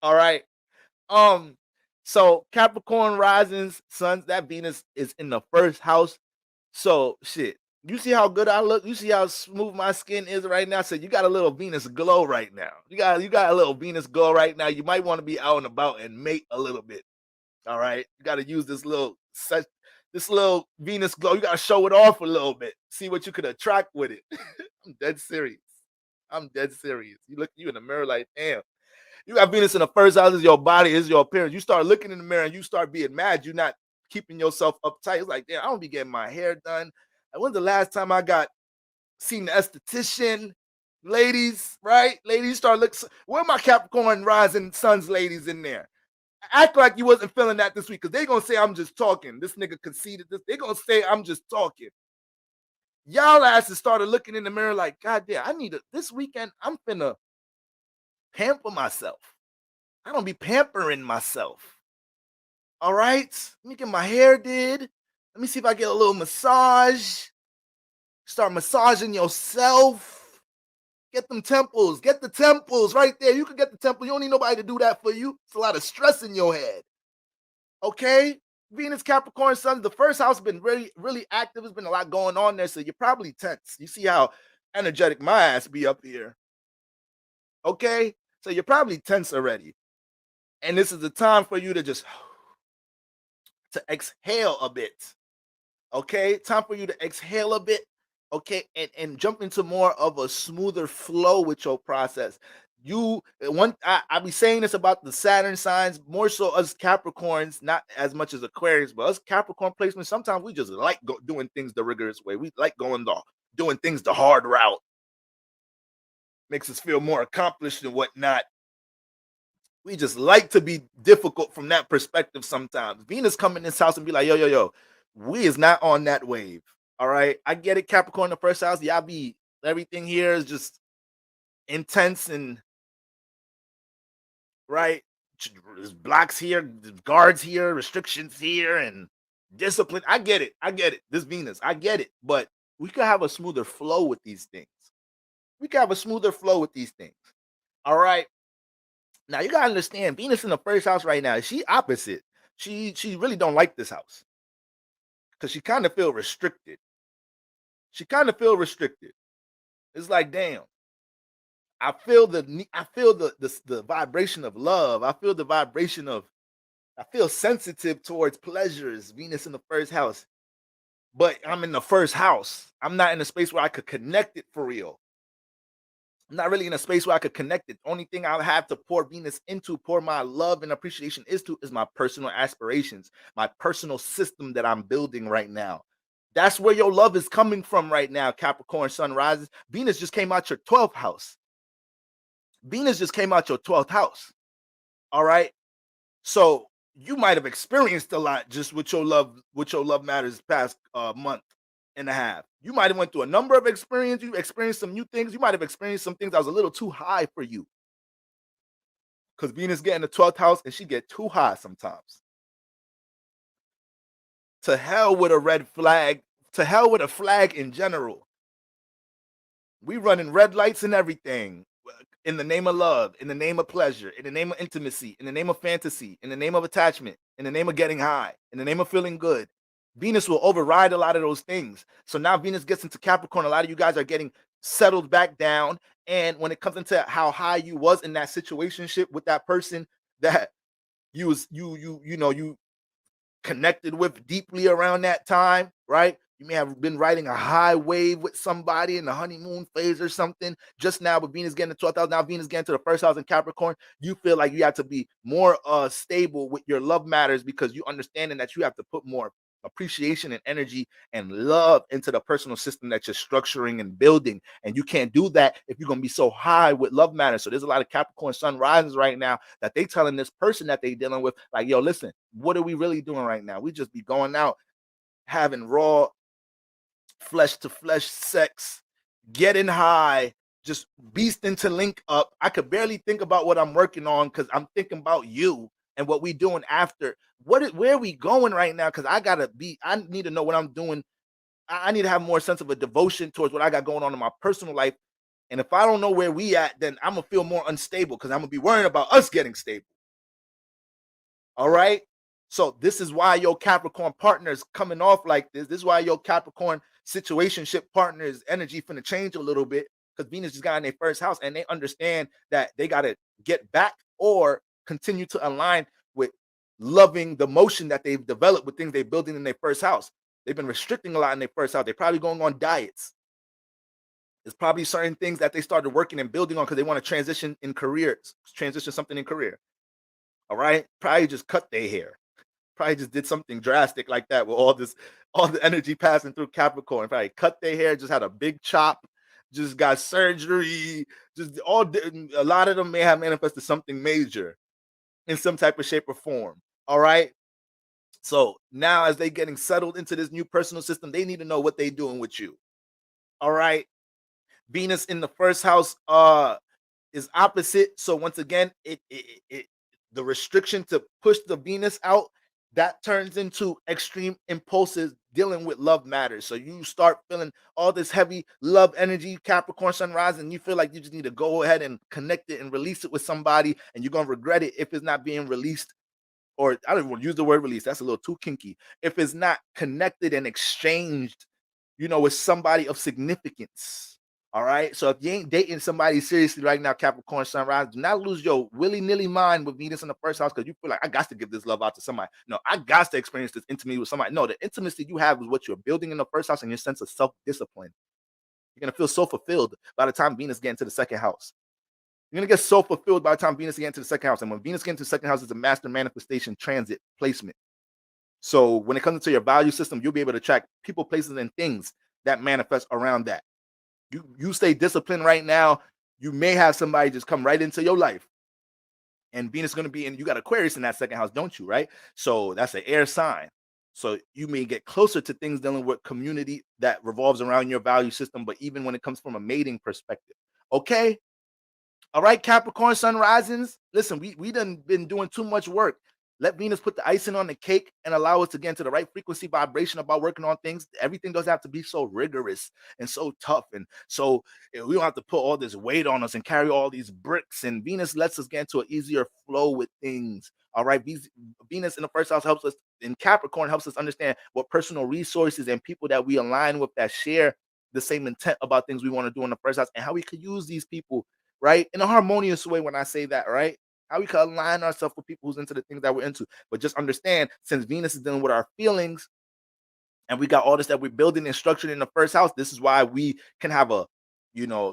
All right. Um, so Capricorn risings, suns, that Venus is in the first house. So shit. You see how good I look? You see how smooth my skin is right now? So you got a little Venus glow right now. You got a little Venus glow right now. You might want to be out and about and mate a little bit. All right. You got to use this little Venus glow. You got to show it off a little bit. See what you could attract with it. I'm dead serious. I'm dead serious. You look you in the mirror like, damn. You got Venus in the first house is your body, is your appearance. You start looking in the mirror and you start being mad. You're not keeping yourself uptight. It's like, damn, I don't be getting my hair done. And when's the last time I got seen the esthetician? Ladies, right? Ladies start looking. Where my Capricorn rising sons ladies in there? Act like you wasn't feeling that this week because they gonna say I'm just talking. This nigga conceded this. They gonna say I'm just talking. Y'all asses started looking in the mirror like, God damn, this weekend. I'm finna pamper myself. I don't be pampering myself. All right. Let me get my hair did. Let me see if I get a little massage. Start massaging yourself. Get them temples. Get the temples right there. You can get the temple. You don't need nobody to do that for you. It's a lot of stress in your head. Okay. Venus, Capricorn, Sun. The first house has been really, really active. There's been a lot going on there. So you're probably tense. You see how energetic my ass be up here. Okay. So you're probably tense already. And this is the time for you to just to exhale a bit. Okay, time for you to exhale a bit. Okay, and jump into more of a smoother flow with your process. I be saying this about the Saturn signs, more so us Capricorns, not as much as Aquarius, but us Capricorn placements. Sometimes we just like doing things the rigorous way. We like doing things the hard route. Makes us feel more accomplished and whatnot. We just like to be difficult from that perspective sometimes. Venus come in this house and be like, yo, we is not on that wave. All right. I get it, Capricorn in the first house. Y'all be everything here is just intense and right. There's blocks here, guards here, restrictions here, and discipline. I get it. I get it. This Venus, I get it. But we could have a smoother flow with these things. We could have a smoother flow with these things. All right. Now you gotta understand, Venus in the first house right now. She opposite. She really don't like this house because she kind of feel restricted. She kind of feel restricted. It's like, damn. I feel the vibration of love. I feel the vibration of. I feel sensitive towards pleasures. Venus in the first house, but I'm in the first house. I'm not in a space where I could connect it for real. I'm not really in a space where I could connect it. The only thing I have to pour Venus into, pour my love and appreciation is my personal aspirations, my personal system that I'm building right now. That's where your love is coming from right now, Capricorn Sun rises. Venus just came out your 12th house. Venus just came out your 12th house. All right. So you might have experienced a lot just with your love matters past month and a half. You might have went through a number of experiences. You experienced some new things. You might have experienced some things that was a little too high for you. Because Venus get in the 12th house and she get too high sometimes. To hell with a red flag. To hell with a flag in general. We running red lights and everything. In the name of love, in the name of pleasure, in the name of intimacy, in the name of fantasy, in the name of attachment, in the name of getting high, in the name of feeling good. Venus will override a lot of those things. So now Venus gets into Capricorn. A lot of you guys are getting settled back down. And when it comes into how high you was in that situationship with that person that you connected with deeply around that time, right? You may have been riding a high wave with somebody in the honeymoon phase or something. Just now, but Venus getting to 12th house, now Venus getting to the first house in Capricorn, you feel like you have to be more stable with your love matters because you understanding that you have to put more appreciation and energy and love into the personal system that you're structuring and building. And you can't do that if you're going to be so high with love matters. So there's a lot of Capricorn sun risings right now that they telling this person that they dealing with, like, yo, listen, what are we really doing right now? We just be going out, having raw flesh to flesh sex, getting high, just beasting to link up. I could barely think about what I'm working on because I'm thinking about you and what we doing after. Where are we going right now? Because I need to know what I'm doing. I need to have more sense of a devotion towards what I got going on in my personal life And if I don't know where we at, then I'm gonna feel more unstable because I'm gonna be worrying about us getting stable. All right. So this is why your Capricorn partners coming off like this. This is why your Capricorn situationship partners energy finna change a little bit because Venus just got in their first house and they understand that they gotta get back or continue to align with loving the motion that they've developed with things they're building in their first house. They've been restricting a lot in their first house. They're probably going on diets. There's probably certain things that they started working and building on because they want to transition in careers, transition something in career. All right. Probably just cut their hair. Probably just did something drastic like that with all the energy passing through Capricorn. Probably cut their hair, just had a big chop, just got surgery. Just a lot of them may have manifested something major in some type of shape or form. All right. So now as they getting settled into this new personal system, they need to know what they doing with you. All right. Venus in the first house is opposite. So once again, it the restriction to push the Venus out that turns into extreme impulses dealing with love matters. So you start feeling all this heavy love energy, Capricorn sunrise, and you feel like you just need to go ahead and connect it and release it with somebody, and you're gonna regret it if it's not being released. Or I don't even want to use the word release. That's a little too kinky. If it's not connected and exchanged, with somebody of significance. All right. So if you ain't dating somebody seriously right now, Capricorn sunrise, do not lose your willy-nilly mind with Venus in the first house because you feel like I got to give this love out to somebody. No, I got to experience this intimacy with somebody. No, the intimacy you have is what you're building in the first house and your sense of self-discipline. You're gonna feel so fulfilled by the time Venus gets into the second house. You're gonna get so fulfilled by the time Venus gets into the second house. And when Venus gets into the second house, it's a master manifestation transit placement. So when it comes to your value system, you'll be able to track people, places, and things that manifest around that. You stay disciplined right now, you may have somebody just come right into your life. And Venus is going to be in, you got Aquarius in that second house, don't you? Right. So that's an air sign. So you may get closer to things dealing with community that revolves around your value system, but even when it comes from a mating perspective. Okay. All right, Capricorn sun risings. Listen, we done been doing too much work. Let Venus put the icing on the cake and allow us to get into the right frequency vibration about working on things. Everything doesn't have to be so rigorous and so tough. And so we don't have to put all this weight on us and carry all these bricks. And Venus lets us get into an easier flow with things. All right. Venus in the first house helps us, in Capricorn helps us understand what personal resources and people that we align with that share the same intent about things we want to do in the first house and how we could use these people, right? In a harmonious way when I say that, right? How we can align ourselves with people who's into the things that we're into. But just understand, since Venus is dealing with our feelings and we got all this that we're building and structured in the first house, this is why we can have a,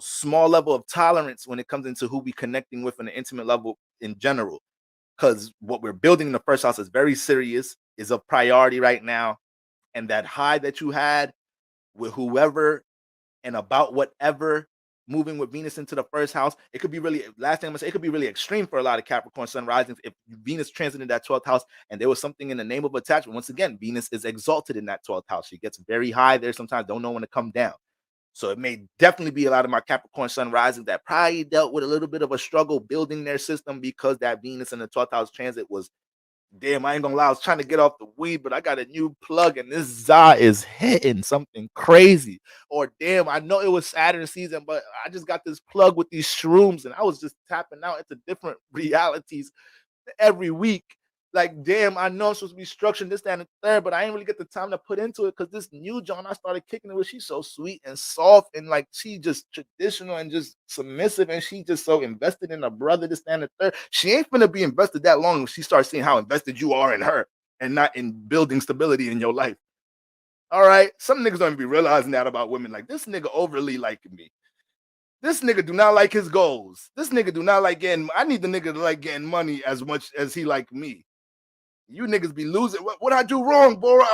small level of tolerance when it comes into who we connecting with on an intimate level in general. Because what we're building in the first house is very serious, is a priority right now. And that high that you had with whoever and about whatever moving with Venus into the first house, it could be really, last thing I'm gonna say, it could be really extreme for a lot of Capricorn sun risings if Venus transited that 12th house and there was something in the name of attachment. Once again, Venus is exalted in that 12th house. She gets very high there sometimes, don't know when to come down. So it may definitely be a lot of my Capricorn sun risings that probably dealt with a little bit of a struggle building their system because that Venus in the 12th house transit was, damn, I ain't gonna lie, I was trying to get off the weed, but I got a new plug and this za is hitting something crazy. Or damn, I know it was Saturn season, but I just got this plug with these shrooms and I was just tapping out into different realities every week. Like, damn, I know it's supposed to be structured this, that, and the third, but I didn't really get the time to put into it because this new John I started kicking it with, she's so sweet and soft and like she just traditional and just submissive and she just so invested in her brother, this, that, and the third. She ain't finna be invested that long when she starts seeing how invested you are in her and not in building stability in your life. All right. Some niggas don't even be realizing that about women. Like, this nigga overly liking me. This nigga do not like his goals. This nigga do not like getting, I need the nigga to like getting money as much as he like me. You niggas be losing. What I do wrong, Bora?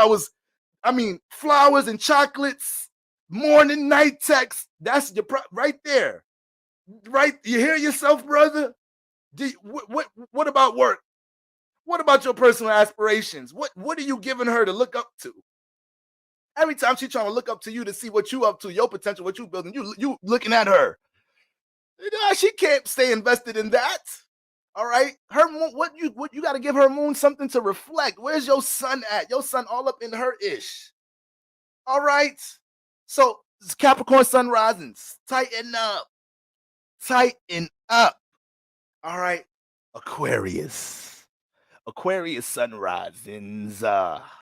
Flowers and chocolates, morning, night text. That's your right there. Right? You hear yourself, brother? What about work? What about your personal aspirations? What are you giving her to look up to? Every time she's trying to look up to you to see what you up to, your potential, what you building, you looking at her. She can't stay invested in that. All right, her moon. What you got to give her moon something to reflect. Where's your sun at? Your sun all up in her ish. All right. So Capricorn sun risings, tighten up. Tighten up. All right. Aquarius. Aquarius sun risings.